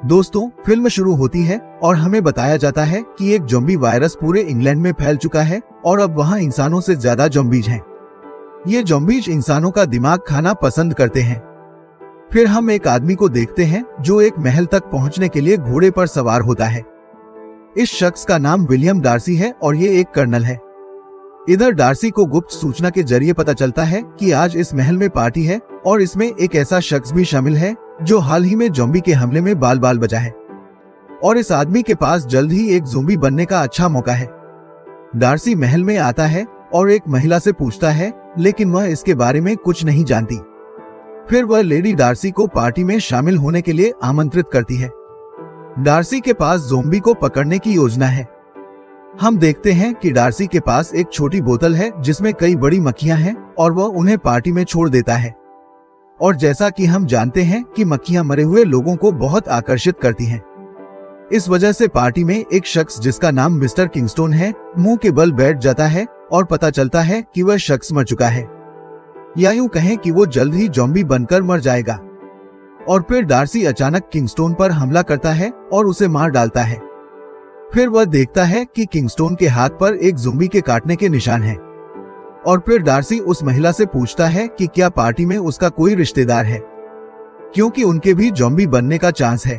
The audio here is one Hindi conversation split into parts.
दोस्तों, फिल्म शुरू होती है और हमें बताया जाता है कि एक ज़ॉम्बी वायरस पूरे इंग्लैंड में फैल चुका है और अब वहाँ इंसानों से ज्यादा ज़ॉम्बीज हैं। ये ज़ॉम्बीज इंसानों का दिमाग खाना पसंद करते हैं। फिर हम एक आदमी को देखते हैं जो एक महल तक पहुंचने के लिए घोड़े पर सवार होता है। इस शख्स का नाम विलियम डार्सी है और ये एक कर्नल है। इधर डार्सी को गुप्त सूचना के जरिए पता चलता है कि आज इस महल में पार्टी है और इसमें एक ऐसा शख्स भी शामिल है जो हाल ही में ज़ॉम्बी के हमले में बाल बाल बचा है और इस आदमी के पास जल्द ही एक ज़ॉम्बी बनने का अच्छा मौका है। डार्सी महल में आता है और एक महिला से पूछता है, लेकिन वह इसके बारे में कुछ नहीं जानती। फिर वह लेडी डार्सी को पार्टी में शामिल होने के लिए आमंत्रित करती है। डार्सी के पास ज़ॉम्बी को पकड़ने की योजना है। हम देखते हैं कि डार्सी के पास एक छोटी बोतल है जिसमें कई बड़ी मक्खियां हैं और वह उन्हें पार्टी में छोड़ देता है। और जैसा कि हम जानते हैं कि मक्खियां मरे हुए लोगों को बहुत आकर्षित करती हैं। इस वजह से पार्टी में एक शख्स जिसका नाम मिस्टर किंगस्टोन है मुंह के बल बैठ जाता है और पता चलता है कि वह शख्स मर चुका है, या यूं कहें कि वो जल्द ही ज़ॉम्बी बनकर मर जाएगा। और फिर डार्सी अचानक किंगस्टोन पर हमला करता है और उसे मार डालता है। फिर वह देखता है कि किंगस्टोन के हाथ पर एक ज़ॉम्बी के काटने के निशान हैं। और फिर डार्सी उस महिला से पूछता है कि क्या पार्टी में उसका कोई रिश्तेदार है, क्योंकि उनके भी ज़ॉम्बी बनने का चांस है।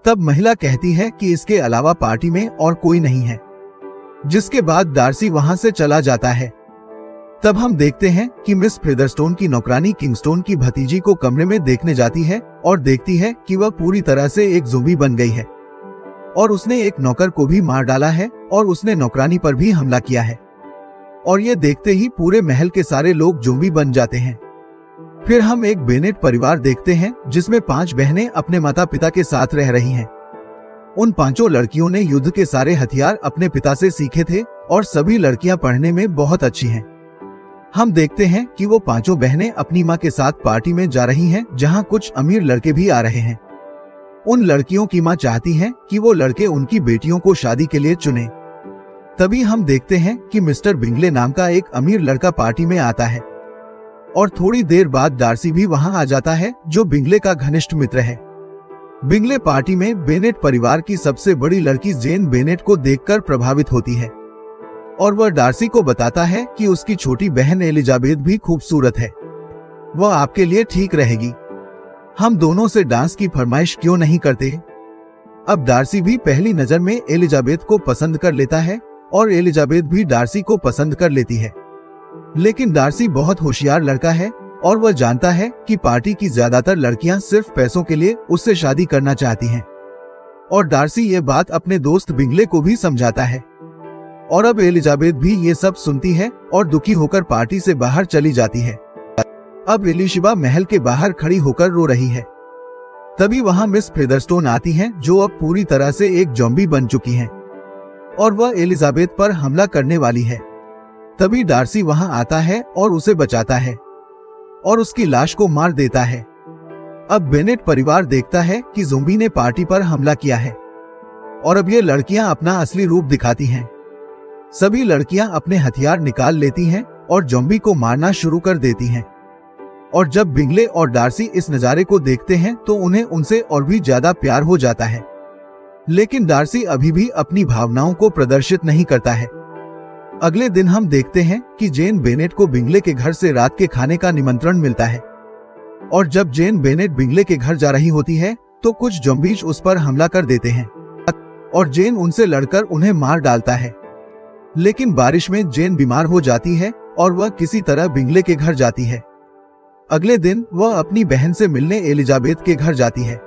तब महिला कहती है कि इसके अलावा पार्टी में और कोई नहीं है, जिसके बाद डार्सी वहां से चला जाता है। तब हम देखते हैं कि मिस फेदरस्टोन की नौकरानी किंगस्टोन की भतीजी को कमरे में देखने जाती है और देखती है कि वह पूरी तरह से एक ज़ॉम्बी बन गई है और उसने एक नौकर को भी मार डाला है और उसने नौकरानी पर भी हमला किया है। और ये देखते ही पूरे महल के सारे लोग ज़ॉम्बी बन जाते हैं। फिर हम एक बेनेट परिवार देखते हैं जिसमें 5 बहनें अपने माता पिता के साथ रह रही हैं। उन 5 लड़कियों ने युद्ध के सारे हथियार अपने पिता से सीखे थे और सभी लड़कियां पढ़ने में बहुत अच्छी हैं। हम देखते हैं कि वो 5 बहनें अपनी माँ के साथ पार्टी में जा रही हैं जहां कुछ अमीर लड़के भी आ रहे हैं। उन लड़कियों की माँ चाहती हैं कि वो लड़के उनकी बेटियों को शादी के लिए चुने। तभी हम देखते हैं कि मिस्टर बिंगले नाम का एक अमीर लड़का पार्टी में आता है और थोड़ी देर बाद डार्सी भी वहां आ जाता है जो बिंगले का घनिष्ठ मित्र है। बिंगले पार्टी में बेनेट परिवार की सबसे बड़ी लड़की जेन बेनेट को देखकर प्रभावित होती है और वह डार्सी को बताता है कि उसकी छोटी बहन एलिजाबेथ भी खूबसूरत है, वह आपके लिए ठीक रहेगी। हम दोनों से डांस की फरमाइश क्यों नहीं करते। अब डार्सी भी पहली नजर में एलिजाबेथ को पसंद कर लेता है और एलिजाबेथ भी डार्सी को पसंद कर लेती है। लेकिन डार्सी बहुत होशियार लड़का है और वह जानता है कि पार्टी की ज्यादातर लड़कियां सिर्फ पैसों के लिए उससे शादी करना चाहती हैं। और डार्सी ये बात अपने दोस्त बिंगले को भी समझाता है। और अब एलिजाबेथ भी ये सब सुनती है और दुखी होकर पार्टी से बाहर चली जाती है। अब एलिशिबा महल के बाहर खड़ी होकर रो रही है। तभी वहां मिस फेदरस्टोन आती हैं जो अब पूरी तरह से एक ज़ॉम्बी बन चुकी हैं और वह एलिजाबेथ पर हमला करने वाली है। तभी डार्सी वहां आता है और उसे बचाता है और उसकी लाश को मार देता है। अब बेनेट परिवार देखता है कि ज़ॉम्बी ने पार्टी पर हमला किया है और अब ये लड़कियां अपना असली रूप दिखाती हैं। सभी लड़कियां अपने हथियार निकाल लेती हैं और ज़ॉम्बी को मारना शुरू कर देती हैं। और जब बिंगले और डार्सी इस नज़ारे को देखते हैं तो उन्हें उनसे और भी ज्यादा प्यार हो जाता है। लेकिन डार्सी अभी भी अपनी भावनाओं को प्रदर्शित नहीं करता है। अगले दिन हम देखते हैं कि जेन बेनेट को बिंगले के घर से रात के खाने का निमंत्रण मिलता है और जब जेन बेनेट बिंगले के घर जा रही होती है तो कुछ ज़ॉम्बीज उस पर हमला कर देते हैं और जेन उनसे लड़कर उन्हें मार डालता है। लेकिन बारिश में जेन बीमार हो जाती है और वह किसी तरह बिंगले के घर जाती है। अगले दिन वह अपनी बहन से मिलने एलिजाबेथ के घर जाती है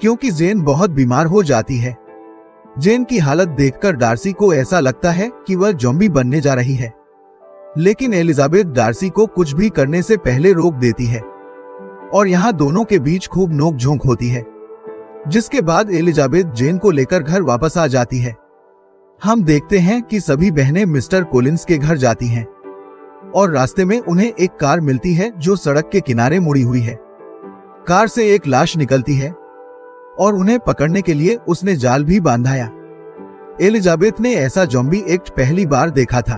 क्योंकि जेन बहुत बीमार हो जाती है। जेन की हालत देखकर डार्सी को ऐसा लगता है कि वह ज़ॉम्बी बनने जा रही है, लेकिन एलिजाबेथ डार्सी को कुछ भी करने से पहले रोक देती है और यहाँ दोनों के बीच खूब नोक-झोंक होती है, जिसके बाद एलिजाबेथ जेन को लेकर घर वापस आ जाती है। हम देखते हैं कि सभी बहनें मिस्टर कोलिंस के घर जाती हैं और रास्ते में उन्हें एक कार मिलती है जो सड़क के किनारे मुड़ी हुई है। कार से एक लाश निकलती है और उन्हें पकड़ने के लिए उसने जाल भी बांधाया। एलिजाबेथ ने ऐसा ज़ॉम्बी एक्ट पहली बार देखा था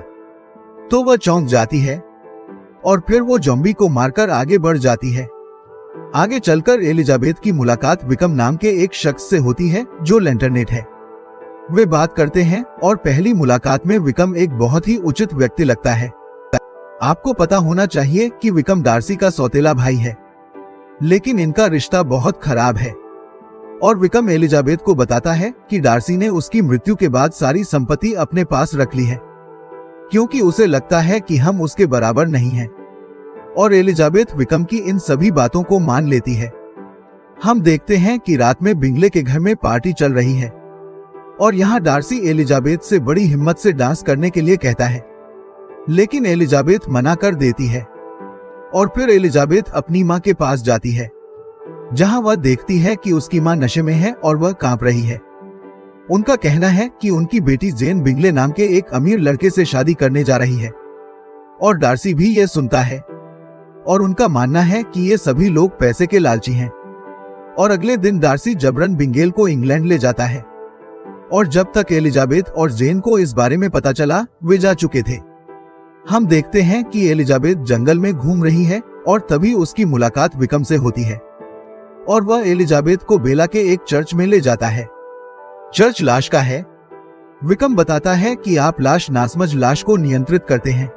तो वह चौंक जाती है और फिर वो ज़ॉम्बी को मारकर आगे बढ़ जाती है। आगे चलकर एलिजाबेथ की मुलाकात विकम नाम के एक शख्स से होती है जो लैंटरनेट है। वे बात करते हैं और पहली मुलाकात में विकम एक बहुत ही उचित व्यक्ति लगता है। आपको पता होना चाहिए कि विकम डार्सी का सौतेला भाई है, लेकिन इनका रिश्ता बहुत खराब है और विकम एलिजाबेथ को बताता है कि डार्सी ने उसकी मृत्यु के बाद सारी संपत्ति अपने पास रख ली है, क्योंकि उसे लगता है कि हम उसके बराबर नहीं हैं। और एलिजाबेथ विकम की इन सभी बातों को मान लेती है। हम देखते हैं कि रात में बिंगले के घर में पार्टी चल रही है और यहाँ डार्सी एलिजाबेथ से बड़ी हिम्मत से डांस करने के लिए कहता है, लेकिन एलिजाबेथ मना कर देती है। और फिर एलिजाबेथ अपनी माँ के पास जाती है, जहाँ वह देखती है कि उसकी माँ नशे में है और वह कांप रही है। उनका कहना है कि उनकी बेटी जेन बिंगले नाम के एक अमीर लड़के से शादी करने जा रही है और डार्सी भी यह सुनता है और उनका मानना है कि ये सभी लोग पैसे के लालची हैं। और अगले दिन डार्सी जबरन बिंगेल को इंग्लैंड ले जाता है और जब तक एलिजाबेथ और जेन को इस बारे में पता चला वे जा चुके थे। हम देखते हैं कि एलिजाबेथ जंगल में घूम रही है और तभी उसकी मुलाकात विकम से होती है और वह एलिजाबेथ को बेला के एक चर्च में ले जाता है। चर्च लाश का है। विकम बताता है कि आप लाश नासमझ लाश को नियंत्रित करते हैं।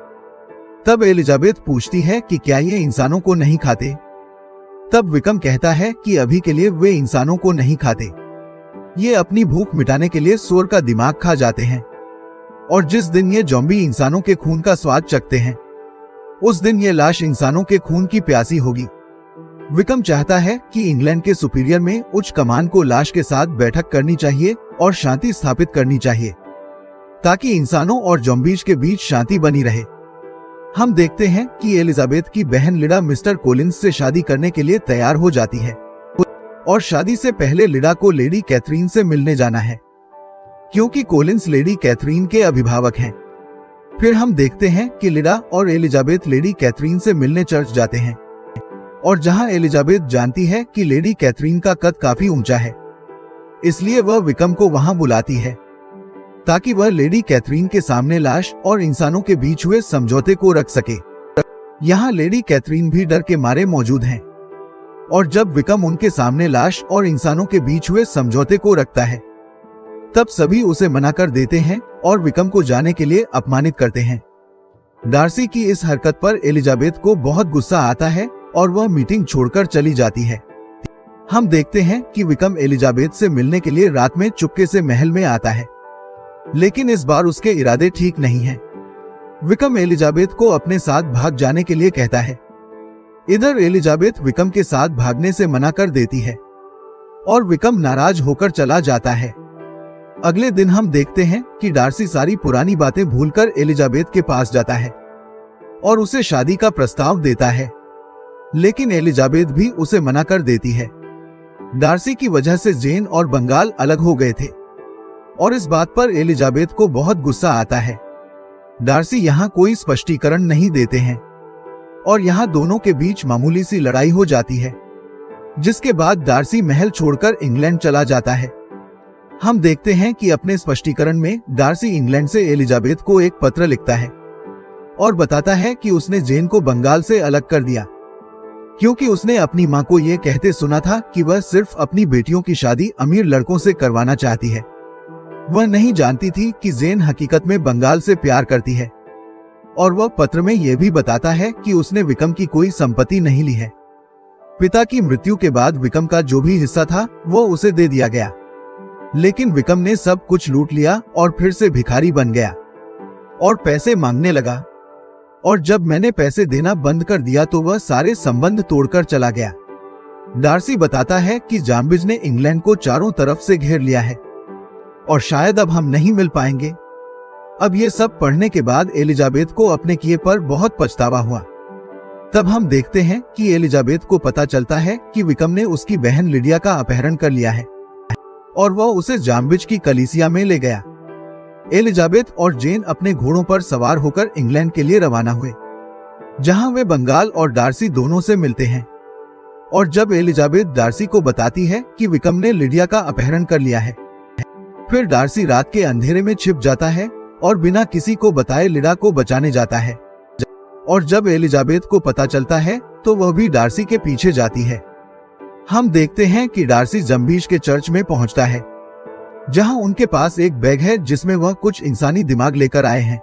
तब एलिजाबेथ पूछती है कि क्या ये इंसानों को नहीं खाते। तब विकम कहता है कि अभी के लिए वे इंसानों को नहीं खाते, ये अपनी भूख मिटाने के लिए सूअर का दिमाग खा जाते हैं और जिस दिन ये ज़ॉम्बी इंसानों के खून का स्वाद चखते हैं उस दिन ये लाश इंसानों के खून की प्यासी होगी। विकम चाहता है कि इंग्लैंड के सुपीरियर में उच्च कमान को लाश के साथ बैठक करनी चाहिए और शांति स्थापित करनी चाहिए ताकि इंसानों और ज़ॉम्बीज के बीच शांति बनी रहे। हम देखते हैं कि एलिजाबेथ की बहन लिडा मिस्टर कोलिंस से शादी करने के लिए तैयार हो जाती है और शादी से पहले लिडा को लेडी कैथरीन से मिलने जाना है, क्योंकि कोलिंस लेडी कैथरीन के अभिभावक हैं। फिर हम देखते हैं कि लिडा और एलिजाबेथ लेडी कैथरीन से मिलने चर्च जाते हैं और जहां एलिजाबेथ जानती है कि लेडी कैथरीन का कद काफी ऊंचा है, इसलिए वह विकम को वहां बुलाती है ताकि वह लेडी कैथरीन के सामने लाश और इंसानों के बीच हुए समझौते को रख सके। यहाँ लेडी कैथरीन भी डर के मारे मौजूद हैं और जब विकम उनके सामने लाश और इंसानों के बीच हुए समझौते को रखता है तब सभी उसे मना कर देते हैं और विकम को जाने के लिए अपमानित करते हैं। डार्सी की इस हरकत पर एलिजाबेथ को बहुत गुस्सा आता है और वह मीटिंग छोड़कर चली जाती है। हम देखते हैं कि विकम एलिजाबेथ से मिलने के लिए रात में चुपके से महल में आता है, लेकिन इस बार उसके इरादे ठीक नहीं हैं। विकम एलिजाबेथ को अपने साथ भाग जाने के लिए कहता है। इधर एलिजाबेथ विकम के साथ भागने से मना कर देती है और विकम नाराज होकर चला जाता है। अगले दिन हम देखते हैं कि डार्सी सारी पुरानी बातें भूलकर एलिजाबेथ के पास जाता है और उसे शादी का प्रस्ताव देता है, लेकिन एलिजाबेथ भी उसे मना कर देती है। डार्सी की वजह से जेन और बंगाल अलग हो गए थे और इस बात पर एलिजाबेथ को बहुत गुस्सा आता है। डार्सी यहाँ कोई स्पष्टीकरण नहीं देते हैं और यहाँ दोनों के बीच मामूली सी लड़ाई हो जाती है, जिसके बाद डार्सी महल छोड़कर इंग्लैंड चला जाता है। हम देखते हैं कि अपने स्पष्टीकरण में डार्सी इंग्लैंड से एलिजाबेथ को एक पत्र लिखता है और बताता है कि उसने जेन को बंगाल से अलग कर दिया, क्योंकि उसने अपनी माँ को यह कहते सुना था कि वह सिर्फ अपनी बेटियों की शादी अमीर लड़कों से करवाना चाहती है। वह नहीं जानती थी कि जेन हकीकत में बंगाल से प्यार करती है और वह पत्र में यह भी बताता है कि उसने विकम की कोई संपत्ति नहीं ली है। पिता की मृत्यु के बाद विकम का जो भी हिस्सा था वो उसे दे दिया गया, लेकिन विकम ने सब कुछ लूट लिया और फिर से भिखारी बन गया और पैसे मांगने लगा और जब मैंने पैसे देना बंद कर दिया तो वह सारे संबंध तोड़कर चला गया। डार्सी बताता है कि जाम्बिज ने इंग्लैंड को चारों तरफ से घेर लिया है और शायद अब हम नहीं मिल पाएंगे। अब ये सब पढ़ने के बाद एलिजाबेथ को अपने किए पर बहुत पछतावा हुआ। तब हम देखते हैं कि एलिजाबेथ को पता चलता है कि विकम ने उसकी बहन लिडिया का अपहरण कर लिया है और वह उसे जाम्बिज की कलीसिया में ले गया। एलिजाबेथ और जेन अपने घोड़ों पर सवार होकर इंग्लैंड के लिए रवाना हुए, जहां वे बंगाल और डार्सी दोनों से मिलते हैं। और जब एलिजाबेथ डार्सी को बताती है कि विकम ने लिडिया का अपहरण कर लिया है, फिर डार्सी रात के अंधेरे में छिप जाता है और बिना किसी को बताए लिडा को बचाने जाता है। और जब एलिजाबेथ को पता चलता है तो वह भी डार्सी के पीछे जाती है। हम देखते हैं कि डार्सी जम्बीश के चर्च में पहुंचता है, जहां उनके पास एक बैग है जिसमें वह कुछ इंसानी दिमाग लेकर आए हैं,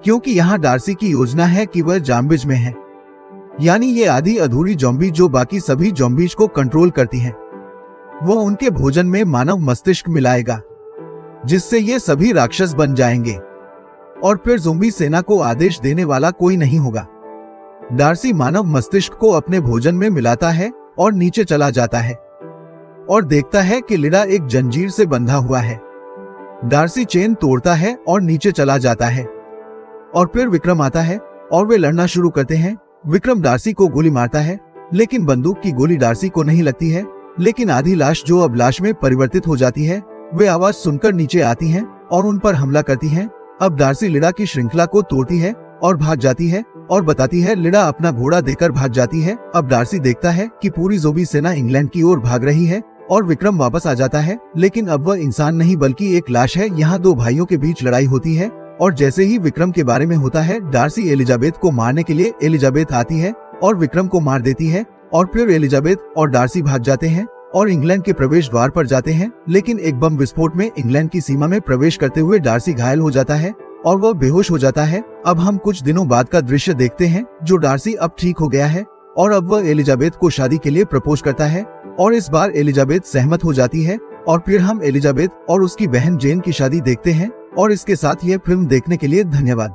क्योंकि यहाँ डार्सी की योजना है कि वह जॉम्बीज में है, यानी ये आधी अधूरी जॉम्बी जो बाकी सभी जॉम्बीज को कंट्रोल करती हैं। वो उनके भोजन में मानव मस्तिष्क मिलाएगा, जिससे ये सभी राक्षस बन जाएंगे और फिर ज़ोंबी सेना को आदेश देने वाला कोई नहीं होगा। डार्सी मानव मस्तिष्क को अपने भोजन में मिलाता है और नीचे चला जाता है और देखता है कि लिडा एक जंजीर से बंधा हुआ है। डार्सी चेन तोड़ता है और नीचे चला जाता है और फिर विक्रम आता है और वे लड़ना शुरू करते हैं। विक्रम डार्सी को गोली मारता है, लेकिन बंदूक की गोली डार्सी को नहीं लगती है। लेकिन आधी लाश जो अब लाश में परिवर्तित हो जाती है, वे आवाज सुनकर नीचे आती हैं और उन पर हमला करती हैं। अब डार्सी लिडा की श्रृंखला को तोड़ती है और भाग जाती है और बताती है लिडा अपना घोड़ा देकर भाग जाती है। अब डार्सी देखता है कि पूरी ज़ोंबी सेना इंग्लैंड की ओर भाग रही है और विक्रम वापस आ जाता है, लेकिन अब वह इंसान नहीं बल्कि एक लाश है। यहाँ दो भाइयों के बीच लड़ाई होती है और जैसे ही विक्रम के बारे में होता है, डार्सी एलिजाबेथ को मारने के लिए एलिजाबेथ आती है और विक्रम को मार देती है और फिर एलिजाबेथ और डार्सी भाग जाते हैं और इंग्लैंड के प्रवेश द्वार पर जाते हैं। लेकिन एक बम विस्फोट में इंग्लैंड की सीमा में प्रवेश करते हुए डार्सी घायल हो जाता है और वह बेहोश हो जाता है। अब हम कुछ दिनों बाद का दृश्य देखते हैं, जो डार्सी अब ठीक हो गया है और अब वह एलिजाबेथ को शादी के लिए प्रपोज करता है और इस बार एलिजाबेथ सहमत हो जाती है और फिर हम एलिजाबेथ और उसकी बहन जेन की शादी देखते हैं। और इसके साथ यह फिल्म देखने के लिए धन्यवाद।